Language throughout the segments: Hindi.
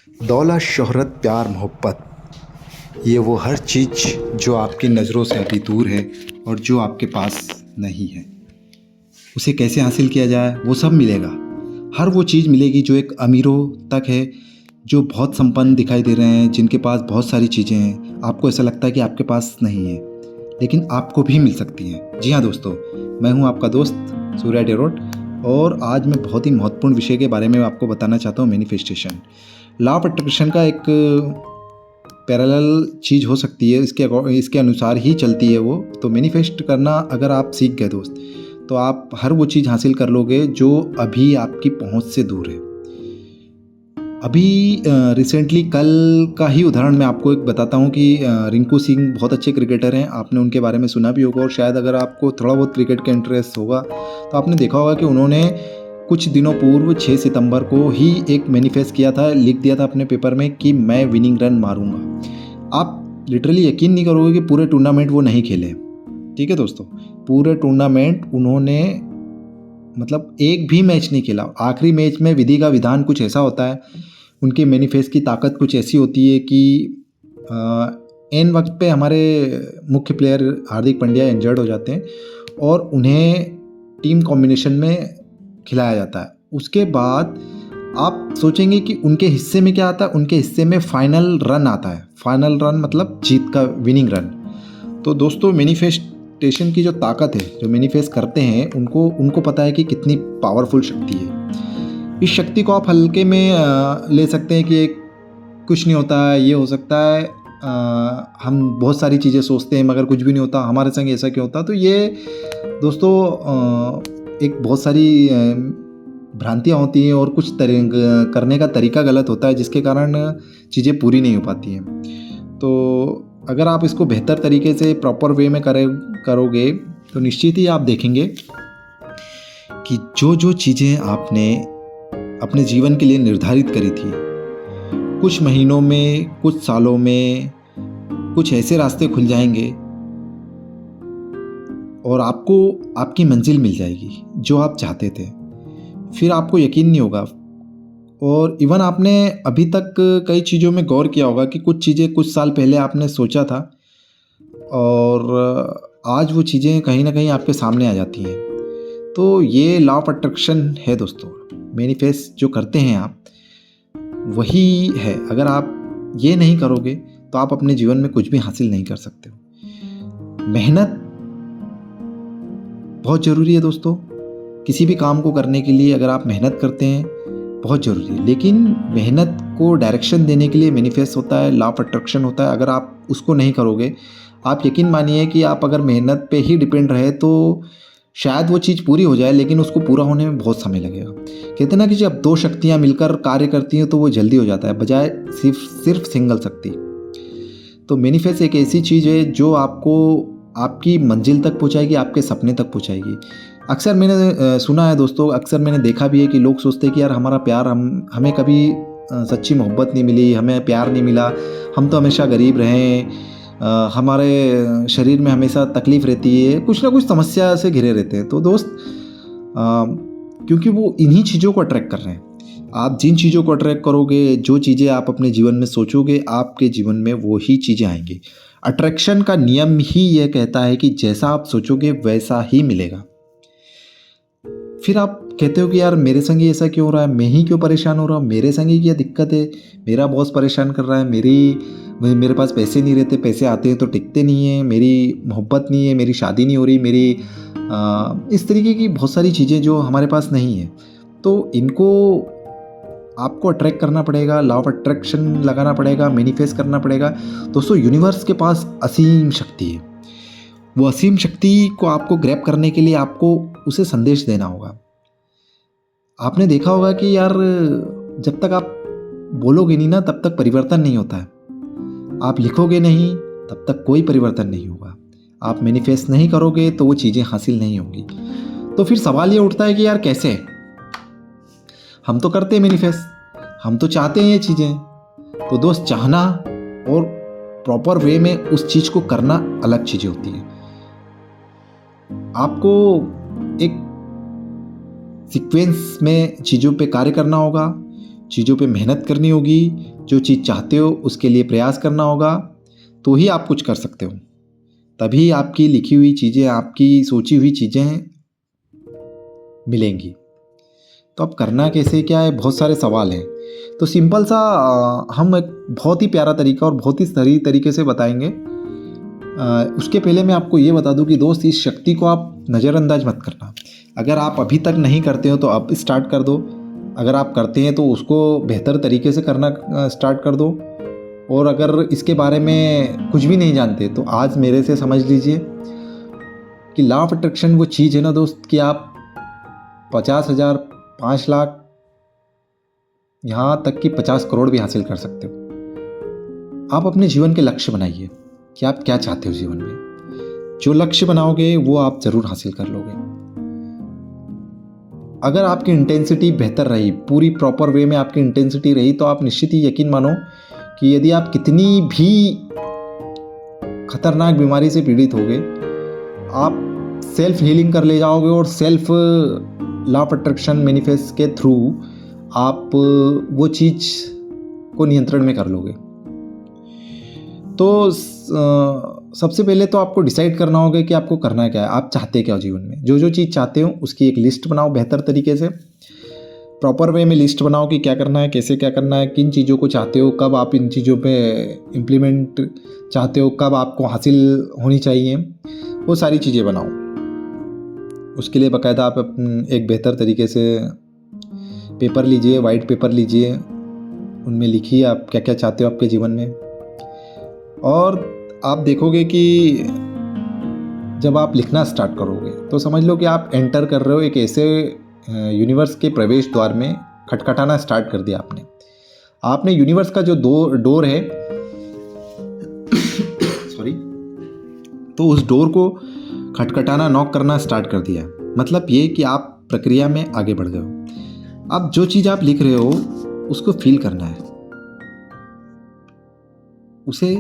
दौलत, शोहरत, प्यार, मोहब्बत, ये वो हर चीज़ जो आपकी नज़रों से अभी दूर है और जो आपके पास नहीं है, उसे कैसे हासिल किया जाए वो सब मिलेगा। हर वो चीज़ मिलेगी जो एक अमीरों तक है, जो बहुत संपन्न दिखाई दे रहे हैं, जिनके पास बहुत सारी चीज़ें हैं। आपको ऐसा लगता है कि आपके पास नहीं है, लेकिन आपको भी मिल सकती हैं। जी हाँ दोस्तों, मैं हूँ आपका दोस्त सूर्या डेरोट, और आज मैं बहुत ही महत्वपूर्ण विषय के बारे में आपको बताना चाहता हूँ, मैनिफेस्टेशन। लॉ ऑफ अट्रैक्शन का एक पैरेलल चीज़ हो सकती है, इसके अनुसार ही चलती है वो। तो मैनिफेस्ट करना अगर आप सीख गए दोस्त, तो आप हर वो चीज़ हासिल कर लोगे जो अभी आपकी पहुंच से दूर है। अभी रिसेंटली कल का ही उदाहरण मैं आपको एक बताता हूँ कि रिंकू सिंह बहुत अच्छे क्रिकेटर हैं। आपने उनके बारे में सुना भी होगा, और शायद अगर आपको थोड़ा बहुत क्रिकेट का इंटरेस्ट होगा तो आपने देखा होगा कि उन्होंने कुछ दिनों पूर्व 6 सितंबर को ही एक मैनिफेस्ट किया था, लिख दिया था अपने पेपर में कि मैं विनिंग रन मारूंगा। आप लिटरली यकीन नहीं करोगे कि पूरे टूर्नामेंट वो नहीं खेले। ठीक है दोस्तों, पूरे टूर्नामेंट उन्होंने मतलब एक भी मैच नहीं खेला। आखिरी मैच में विधि का विधान कुछ ऐसा होता है, उनके मैनिफेस्ट की ताकत कुछ ऐसी होती है कि एन वक्त पे हमारे मुख्य प्लेयर हार्दिक पांड्या इंजर्ड हो जाते हैं और उन्हें टीम कॉम्बिनेशन में खिलाया जाता है। उसके बाद आप सोचेंगे कि उनके हिस्से में क्या आता है। उनके हिस्से में फाइनल रन आता है। फाइनल रन मतलब जीत का, विनिंग रन। तो दोस्तों, मैनिफेस्टेशन की जो ताकत है, जो मैनिफेस्ट करते हैं उनको पता है कि कितनी पावरफुल शक्ति है। इस शक्ति को आप हल्के में ले सकते हैं कि एक कुछ नहीं होता है, ये हो सकता है। हम बहुत सारी चीज़ें सोचते हैं मगर कुछ भी नहीं होता, हमारे संग ऐसा क्यों होता। तो ये दोस्तों एक बहुत सारी भ्रांतियाँ होती हैं और कुछ करने का तरीका गलत होता है, जिसके कारण चीज़ें पूरी नहीं हो पाती हैं। तो अगर आप इसको बेहतर तरीके से प्रॉपर वे में करोगे तो निश्चित ही आप देखेंगे कि जो जो चीज़ें आपने अपने जीवन के लिए निर्धारित करी थी, कुछ महीनों में, कुछ सालों में कुछ ऐसे रास्ते खुल जाएंगे और आपको आपकी मंजिल मिल जाएगी जो आप चाहते थे। फिर आपको यकीन नहीं होगा, और इवन आपने अभी तक कई चीज़ों में गौर किया होगा कि कुछ चीज़ें कुछ साल पहले आपने सोचा था और आज वो चीज़ें कहीं ना कहीं आपके सामने आ जाती हैं। तो ये लॉ ऑफ अट्रैक्शन है दोस्तों। मैनिफेस्ट जो करते हैं आप, वही है। अगर आप ये नहीं करोगे तो आप अपने जीवन में कुछ भी हासिल नहीं कर सकते हो। मेहनत बहुत ज़रूरी है दोस्तों। किसी भी काम को करने के लिए अगर आप मेहनत करते हैं, बहुत ज़रूरी है। लेकिन मेहनत को डायरेक्शन देने के लिए मैनिफेस्ट होता है, लॉ ऑफ अट्रैक्शन होता है। अगर आप उसको नहीं करोगे, आप यकीन मानिए कि आप अगर मेहनत पे ही डिपेंड रहे तो शायद वो चीज़ पूरी हो जाए, लेकिन उसको पूरा होने में बहुत समय लगेगा। कहते हैं ना कि जब दो शक्तियाँ मिलकर कार्य करती हैं तो वो जल्दी हो जाता है, बजाय सिर्फ सिंगल शक्ति। तो मैनिफेस्ट एक ऐसी चीज़ है जो आपको आपकी मंजिल तक पहुंचाएगी, आपके सपने तक पहुंचाएगी। अक्सर मैंने सुना है दोस्तों, अक्सर मैंने देखा भी है कि लोग सोचते हैं कि यार हमारा प्यार, हमें कभी सच्ची मोहब्बत नहीं मिली, हमें प्यार नहीं मिला, हम तो हमेशा गरीब रहे, हमारे शरीर में हमेशा तकलीफ़ रहती है, कुछ ना कुछ समस्या से घिरे रहते हैं। तो दोस्त, क्योंकि वो इन्हीं चीज़ों को अट्रैक्ट कर रहे हैं। आप जिन चीज़ों को अट्रैक्ट करोगे, जो चीज़ें आप अपने जीवन में सोचोगे, आपके जीवन में वो ही चीज़ें आएंगी। अट्रैक्शन का नियम ही यह कहता है कि जैसा आप सोचोगे वैसा ही मिलेगा। फिर आप कहते हो कि यार मेरे संग ही ऐसा क्यों हो रहा है, मैं ही क्यों परेशान हो रहा हूँ, मेरे संग ही क्या दिक्कत है, मेरा बॉस परेशान कर रहा है, मेरे पास पैसे नहीं रहते, पैसे आते हैं तो टिकते नहीं हैं, मेरी मोहब्बत नहीं है, मेरी शादी नहीं हो रही, इस तरीके की बहुत सारी चीज़ें जो हमारे पास नहीं है। तो इनको आपको अट्रैक्ट करना पड़ेगा, लॉ ऑफ अट्रैक्शन लगाना पड़ेगा, मैनिफेस्ट करना पड़ेगा। दोस्तों, यूनिवर्स के पास असीम शक्ति है। वो असीम शक्ति को आपको ग्रैब करने के लिए आपको उसे संदेश देना होगा। आपने देखा होगा कि यार जब तक आप बोलोगे नहीं ना, तब तक परिवर्तन नहीं होता है। आप लिखोगे नहीं तब तक कोई परिवर्तन नहीं होगा। आप मैनिफेस्ट नहीं करोगे तो वो चीज़ें हासिल नहीं होंगी। तो फिर सवाल ये उठता है कि यार कैसे? हम तो करते हैं मैनिफेस्ट, हम तो चाहते हैं ये चीज़ें। तो दोस्त, चाहना और प्रॉपर वे में उस चीज़ को करना अलग चीज़ें होती हैं। आपको एक सीक्वेंस में चीज़ों पे कार्य करना होगा, चीज़ों पे मेहनत करनी होगी, जो चीज़ चाहते हो उसके लिए प्रयास करना होगा, तो ही आप कुछ कर सकते हो। तभी आपकी लिखी हुई चीज़ें, आपकी सोची हुई चीज़ें मिलेंगी। तो अब करना कैसे क्या है, बहुत सारे सवाल हैं। तो सिंपल सा हम एक बहुत ही प्यारा तरीका और बहुत ही सही तरीके से बताएंगे। उसके पहले मैं आपको ये बता दूं कि दोस्त, इस शक्ति को आप नज़रअंदाज मत करना। अगर आप अभी तक नहीं करते हो तो अब स्टार्ट कर दो। अगर आप करते हैं तो उसको बेहतर तरीके से करना स्टार्ट कर दो। और अगर इसके बारे में कुछ भी नहीं जानते तो आज मेरे से समझ लीजिए कि लॉ ऑफ अट्रैक्शन वो चीज़ है ना दोस्त, कि आप 50,000, 5 लाख, यहाँ तक कि 50 करोड़ भी हासिल कर सकते हो। आप अपने जीवन के लक्ष्य बनाइए कि आप क्या चाहते हो जीवन में। जो लक्ष्य बनाओगे वो आप ज़रूर हासिल कर लोगे। अगर आपकी इंटेंसिटी बेहतर रही, पूरी प्रॉपर वे में आपकी इंटेंसिटी रही, तो आप निश्चित ही यकीन मानो कि यदि आप कितनी भी खतरनाक बीमारी से पीड़ित होगे, आप सेल्फ हीलिंग कर ले जाओगे और self law of attraction manifest के थ्रू आप वो चीज़ को नियंत्रण में कर लोगे। तो सबसे पहले तो आपको डिसाइड करना होगा कि आपको करना क्या है, आप चाहते क्या हो जीवन में। जो जो चीज़ चाहते हो उसकी एक लिस्ट बनाओ, बेहतर तरीके से प्रॉपर वे में लिस्ट बनाओ कि क्या करना है, कैसे क्या करना है, किन चीज़ों को चाहते हो, कब आप इन चीज़ों पे इम्प्लीमेंट चाहते हो, कब आपको हासिल होनी चाहिए, वो सारी चीज़ें बनाओ। उसके लिए बाकायदा आप एक बेहतर तरीके से पेपर लीजिए, वाइट पेपर लीजिए, उनमें लिखिए आप क्या क्या चाहते हो आपके जीवन में। और आप देखोगे कि जब आप लिखना स्टार्ट करोगे तो समझ लो कि आप एंटर कर रहे हो एक ऐसे यूनिवर्स के प्रवेश द्वार में। खटखटाना स्टार्ट कर दिया आपने यूनिवर्स का जो डोर है सॉरी, तो उस डोर को खटखटाना, नॉक करना स्टार्ट कर दिया। मतलब ये कि आप प्रक्रिया में आगे बढ़ गए हो। अब जो चीज़ आप लिख रहे हो उसको फील करना है, उसे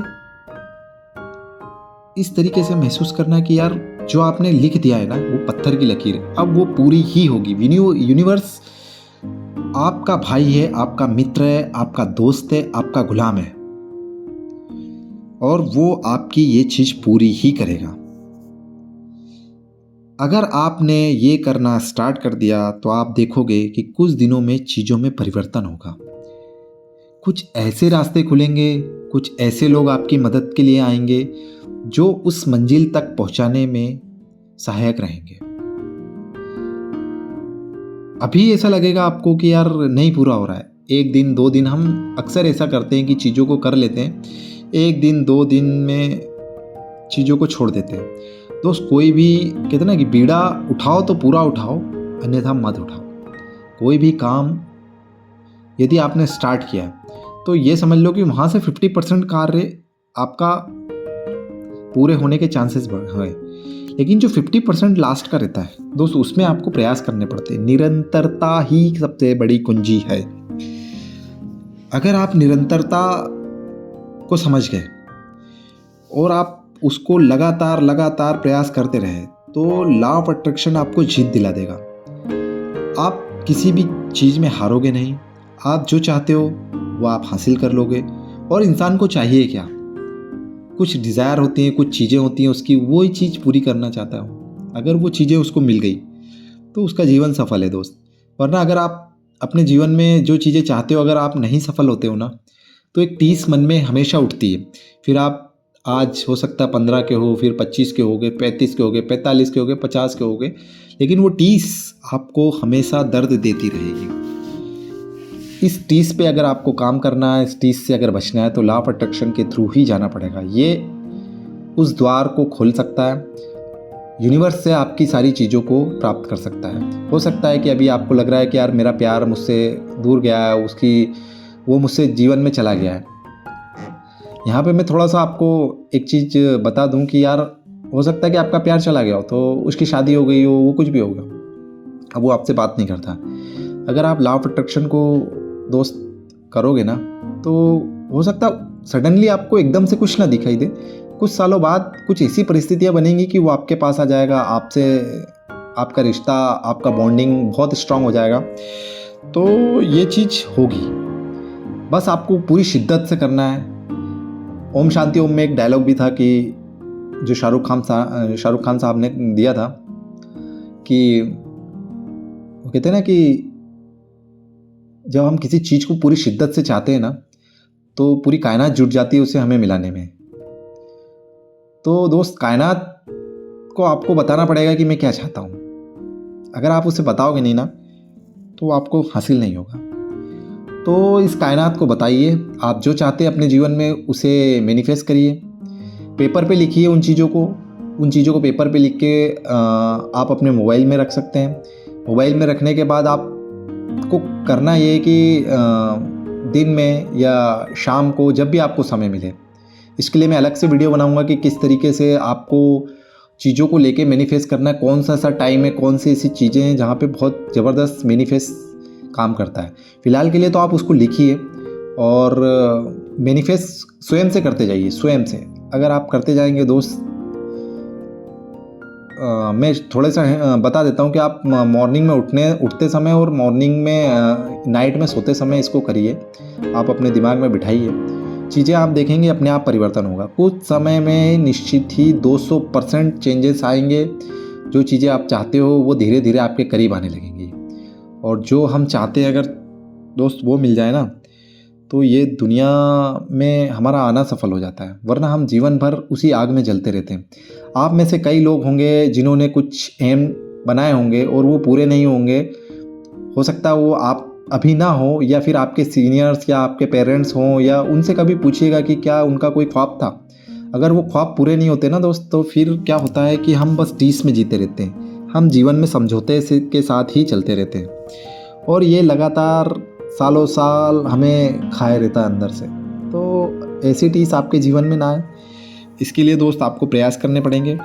इस तरीके से महसूस करना है कि यार जो आपने लिख दिया है ना वो पत्थर की लकीर है, अब वो पूरी ही होगी। यूनिवर्स आपका भाई है, आपका मित्र है, आपका दोस्त है, आपका गुलाम है, और वो आपकी ये चीज पूरी ही करेगा। अगर आपने ये करना स्टार्ट कर दिया तो आप देखोगे कि कुछ दिनों में चीजों में परिवर्तन होगा। कुछ ऐसे रास्ते खुलेंगे, कुछ ऐसे लोग आपकी मदद के लिए आएंगे जो उस मंजिल तक पहुंचाने में सहायक रहेंगे। अभी ऐसा लगेगा आपको कि यार नहीं पूरा हो रहा है, 1 दिन 2 दिन, हम अक्सर ऐसा करते हैं कि चीज़ों को कर लेते हैं, 1 दिन 2 दिन में चीज़ों को छोड़ देते हैं। दोस्त, कोई भी कहते ना कि बीड़ा उठाओ तो पूरा उठाओ, अन्यथा मत उठाओ। कोई भी काम यदि आपने स्टार्ट किया तो ये समझ लो कि वहाँ से 50% कार्य आपका पूरे होने के चांसेस है, लेकिन जो 50% लास्ट का रहता है दोस्त, उसमें आपको प्रयास करने पड़ते हैं। निरंतरता ही सबसे बड़ी कुंजी है। अगर आप निरंतरता को समझ गए और आप उसको लगातार प्रयास करते रहे तो लॉ ऑफ अट्रैक्शन आपको जीत दिला देगा। आप किसी भी चीज़ में हारोगे नहीं। आप जो चाहते हो वो आप हासिल कर लोगे। और इंसान को चाहिए क्या? कुछ डिज़ायर होती हैं, कुछ चीज़ें होती हैं उसकी, वही चीज़ पूरी करना चाहता है। अगर वो चीज़ें उसको मिल गई तो उसका जीवन सफल है दोस्त। वरना अगर आप अपने जीवन में जो चीज़ें चाहते हो अगर आप नहीं सफल होते हो ना, तो एक टीस मन में हमेशा उठती है। फिर आप आज हो सकता है 15 के हो, फिर 25 के हो गए, 35 के हो गए, 45 के हो गए, 50 के हो गए, लेकिन वो टीस आपको हमेशा दर्द देती रहेगी। इस टीस पे अगर आपको काम करना है, इस टीस से अगर बचना है, तो लॉ ऑफ अट्रैक्शन के थ्रू ही जाना पड़ेगा। ये उस द्वार को खोल सकता है, यूनिवर्स से आपकी सारी चीज़ों को प्राप्त कर सकता है। हो सकता है कि अभी आपको लग रहा है कि यार मेरा प्यार मुझसे दूर गया है, वो मुझसे जीवन में चला गया है। यहाँ पे मैं थोड़ा सा आपको एक चीज़ बता दूँ कि यार हो सकता है कि आपका प्यार चला गया हो, तो उसकी शादी हो गई हो, वो कुछ भी होगा, अब वो आपसे बात नहीं करता। अगर आप लॉ ऑफ अट्रैक्शन को दोस्त करोगे ना, तो हो सकता है सडनली आपको एकदम से कुछ ना दिखाई दे, कुछ सालों बाद कुछ ऐसी परिस्थितियाँ बनेंगी कि वो आपके पास आ जाएगा, आपसे आपका रिश्ता, आपका बॉन्डिंग बहुत स्ट्रांग हो जाएगा। तो ये चीज़ होगी। बस आपको पूरी शिद्दत से करना है। ओम शांति ओम में एक डायलॉग भी था कि जो शाहरुख खान साहब ने दिया था कि वो कहते हैं ना कि जब हम किसी चीज़ को पूरी शिद्दत से चाहते हैं ना, तो पूरी कायनात जुट जाती है उसे हमें मिलाने में। तो दोस्त, कायनात को आपको बताना पड़ेगा कि मैं क्या चाहता हूँ। अगर आप उसे बताओगे नहीं ना, तो आपको हासिल नहीं होगा। तो इस कायनात को बताइए, आप जो चाहते हैं अपने जीवन में उसे मैनिफेस्ट करिए। पेपर पे लिखिए उन चीज़ों को पेपर पे लिख के आप अपने मोबाइल में रख सकते हैं। मोबाइल में रखने के बाद आपको करना ये है कि दिन में या शाम को जब भी आपको समय मिले, इसके लिए मैं अलग से वीडियो बनाऊंगा कि किस तरीके से आपको चीज़ों को लेके मैनिफेस्ट करना है, कौन सा टाइम है, कौन सी ऐसी चीज़ें हैं जहाँ पे बहुत ज़बरदस्त मैनिफेस्ट काम करता है। फ़िलहाल के लिए तो आप उसको लिखिए और मैनिफेस्ट स्वयं से करते जाइए, स्वयं से। अगर आप करते जाएंगे दोस्त, मैं थोड़ा सा बता देता हूँ कि आप मॉर्निंग में उठते समय और मॉर्निंग में नाइट में सोते समय इसको करिए। आप अपने दिमाग में बिठाइए, चीज़ें आप देखेंगे अपने आप परिवर्तन होगा। कुछ समय में निश्चित ही 200% चेंजेस आएंगे। जो चीज़ें आप चाहते हो वो धीरे धीरे आपके करीब आने लगेंगी, और जो हम चाहते हैं अगर दोस्त वो मिल जाए ना, तो ये दुनिया में हमारा आना सफल हो जाता है। वरना हम जीवन भर उसी आग में जलते रहते हैं। आप में से कई लोग होंगे जिन्होंने कुछ एम बनाए होंगे और वो पूरे नहीं होंगे। हो सकता है वो आप अभी ना हो, या फिर आपके सीनियर्स या आपके पेरेंट्स हों, या उनसे कभी पूछिएगा कि क्या उनका कोई ख्वाब था। अगर वो ख्वाब पूरे नहीं होते ना दोस्त, तो फिर क्या होता है कि हम बस टीस में जीते रहते हैं। हम जीवन में समझौते के साथ ही चलते रहते हैं, और ये लगातार सालों साल हमें खाए रहता है अंदर से। तो ऐसी टीस आपके जीवन में ना आए, इसके लिए दोस्त आपको प्रयास करने पड़ेंगे।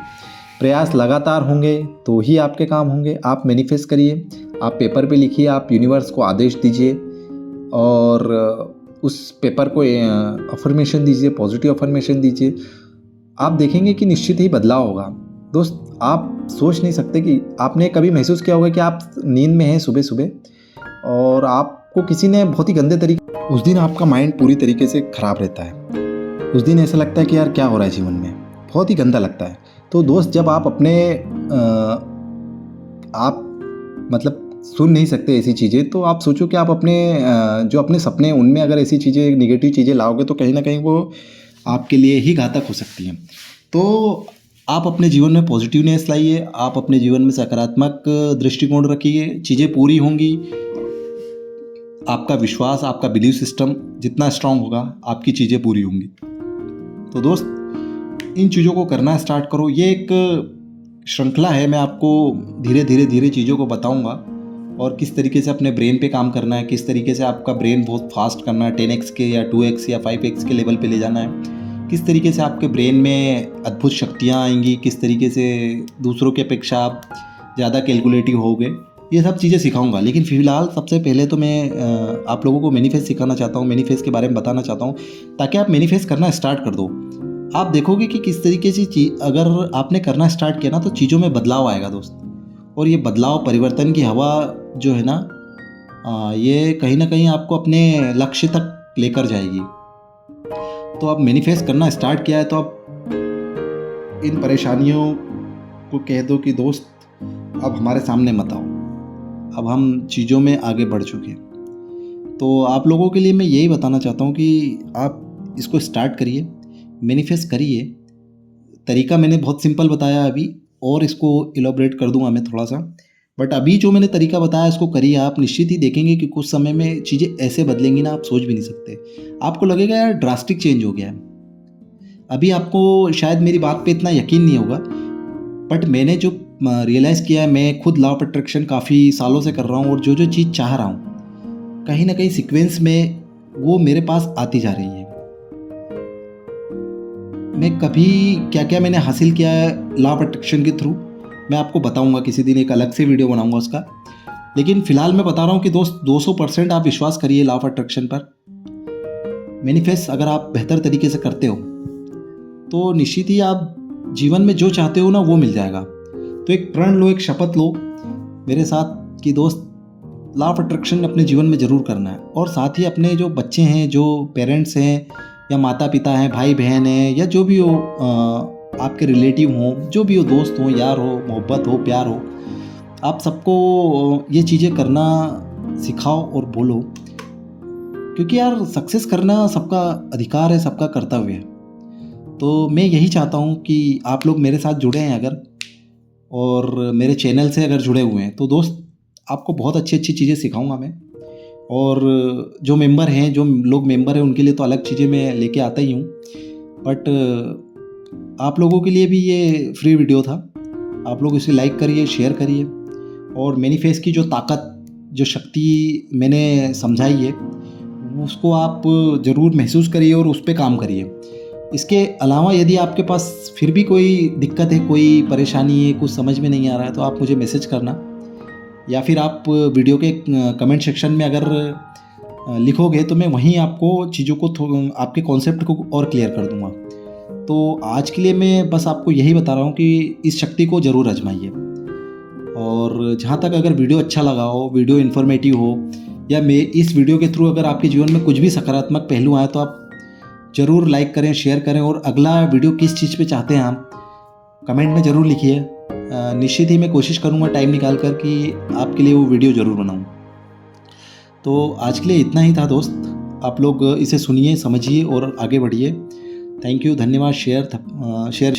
प्रयास लगातार होंगे तो ही आपके काम होंगे। आप मैनिफेस्ट करिए, आप पेपर पे लिखिए, आप यूनिवर्स को आदेश दीजिए, और उस पेपर को अफर्मेशन दीजिए, पॉजिटिव अफर्मेशन दीजिए। आप देखेंगे कि निश्चित ही बदलाव होगा। दोस्त, आप सोच नहीं सकते कि आपने कभी महसूस किया होगा कि आप नींद में हैं सुबह सुबह, और आपको किसी ने बहुत ही गंदे तरीके, उस दिन आपका माइंड पूरी तरीके से ख़राब रहता है। उस दिन ऐसा लगता है कि यार क्या हो रहा है जीवन में, बहुत ही गंदा लगता है। तो दोस्त, जब आप अपने आप मतलब सुन नहीं सकते ऐसी चीज़ें, तो आप सोचो कि आप अपने जो अपने सपने, उनमें अगर ऐसी चीज़ें, नेगेटिव चीज़ें लाओगे, तो कहीं ना कहीं वो आपके लिए ही घातक हो सकती हैं। तो आप अपने जीवन में पॉजिटिवनेस लाइए, आप अपने जीवन में सकारात्मक दृष्टिकोण रखिए। चीज़ें पूरी होंगी। आपका विश्वास, आपका बिलीव सिस्टम जितना स्ट्रांग होगा, आपकी चीज़ें पूरी होंगी। तो दोस्त, इन चीज़ों को करना स्टार्ट करो। ये एक श्रृंखला है, मैं आपको धीरे धीरे चीज़ों को बताऊंगा, और किस तरीके से अपने ब्रेन पे काम करना है, किस तरीके से आपका ब्रेन बहुत फास्ट करना है, 10x के या 2x या 5x के लेवल पे ले जाना है, किस तरीके से आपके ब्रेन में अद्भुत शक्तियाँ आएंगी, किस तरीके से दूसरों की अपेक्षा आप ज़्यादा कैलकुलेटिव होगे, ये सब चीज़ें सिखाऊंगा। लेकिन फ़िलहाल सबसे पहले तो मैं आप लोगों को मैनिफेस्ट सिखाना चाहता हूँ, मैनिफेस्ट के बारे में बताना चाहता हूँ, ताकि आप मैनिफेस्ट करना स्टार्ट कर दो। आप देखोगे कि किस तरीके से अगर आपने करना स्टार्ट किया ना, तो चीज़ों में बदलाव आएगा दोस्त। और ये बदलाव, परिवर्तन की हवा जो है ना, ये कहीं ना कहीं आपको अपने लक्ष्य तक लेकर जाएगी। तो आप मैनिफेस्ट करना स्टार्ट किया है, तो आप इन परेशानियों को कह दो कि दोस्त अब हमारे सामने मत आओ, अब हम चीज़ों में आगे बढ़ चुके हैं। तो आप लोगों के लिए मैं यही बताना चाहता हूँ कि आप इसको स्टार्ट करिए, मैनिफेस्ट करिए। तरीका मैंने बहुत सिंपल बताया अभी, और इसको इलॉबरेट कर दूंगा मैं थोड़ा सा, बट अभी जो मैंने तरीका बताया इसको करिए। आप निश्चित ही देखेंगे कि कुछ समय में चीज़ें ऐसे बदलेंगी ना, आप सोच भी नहीं सकते। आपको लगेगा यार ड्रास्टिक चेंज हो गया है। अभी आपको शायद मेरी बात पे इतना यकीन नहीं होगा, बट मैंने जो रियलाइज़ किया है, मैं खुद लॉ ऑफ अट्रैक्शन काफ़ी सालों से कर रहा हूँ, और जो जो चीज़ चाह रहा हूँ कहीं ना कहीं सीक्वेंस में वो मेरे पास आती जा रही है। मैं कभी क्या क्या मैंने हासिल किया है लॉ ऑफ अट्रैक्शन के थ्रू, मैं आपको बताऊंगा किसी दिन, एक अलग से वीडियो बनाऊंगा उसका। लेकिन फ़िलहाल मैं बता रहा हूँ कि दोस्त 200% आप विश्वास करिए लॉ ऑफ अट्रैक्शन पर। मैनिफेस्ट अगर आप बेहतर तरीके से करते हो, तो निश्चित ही आप जीवन में जो चाहते हो ना, वो मिल जाएगा। तो एक प्रण लो, एक शपथ लो मेरे साथ कि दोस्त लॉ ऑफ अट्रैक्शन अपने जीवन में ज़रूर करना है। और साथ ही अपने जो बच्चे हैं, जो पेरेंट्स हैं या माता पिता हैं, भाई बहन हैं, या जो भी हो, आपके रिलेटिव हों, जो भी हो, दोस्त हों, यार हो, मोहब्बत हो, प्यार हो, आप सबको ये चीज़ें करना सिखाओ और बोलो। क्योंकि यार सक्सेस करना सबका अधिकार है, सबका कर्तव्य है। तो मैं यही चाहता हूँ कि आप लोग मेरे साथ जुड़े हैं अगर, और मेरे चैनल से अगर जुड़े हुए हैं, तो दोस्त आपको बहुत अच्छी अच्छी चीज़ें सिखाऊंगा मैं। और जो मेंबर हैं, जो लोग मेंबर हैं, उनके लिए तो अलग चीज़ें मैं लेके आता ही हूँ, बट आप लोगों के लिए भी ये फ्री वीडियो था। आप लोग इसे लाइक करिए, शेयर करिए, और मैनिफेस्ट की जो ताकत, जो शक्ति मैंने समझाई है, उसको आप ज़रूर महसूस करिए और उस पे काम करिए। इसके अलावा यदि आपके पास फिर भी कोई दिक्कत है, कोई परेशानी है, कुछ समझ में नहीं आ रहा है, तो आप मुझे मैसेज करना, या फिर आप वीडियो के कमेंट सेक्शन में अगर लिखोगे तो मैं वहीं आपको चीज़ों को आपके कॉन्सेप्ट को और क्लियर कर दूंगा। तो आज के लिए मैं बस आपको यही बता रहा हूँ कि इस शक्ति को ज़रूर आजमाइए। और जहाँ तक अगर वीडियो अच्छा लगा हो, वीडियो इन्फॉर्मेटिव हो, या मैं इस वीडियो के थ्रू अगर आपके जीवन में कुछ भी सकारात्मक पहलू आए, तो आप ज़रूर लाइक करें, शेयर करें, और अगला वीडियो किस चीज़ पे चाहते हैं आप कमेंट में ज़रूर लिखिए। निश्चित ही मैं कोशिश करूँगा टाइम निकाल कर कि आपके लिए वो वीडियो ज़रूर बनाऊँ। तो आज के लिए इतना ही था दोस्त। आप लोग इसे सुनिए, समझिए और आगे बढ़िए। थैंक यू, धन्यवाद। शेयर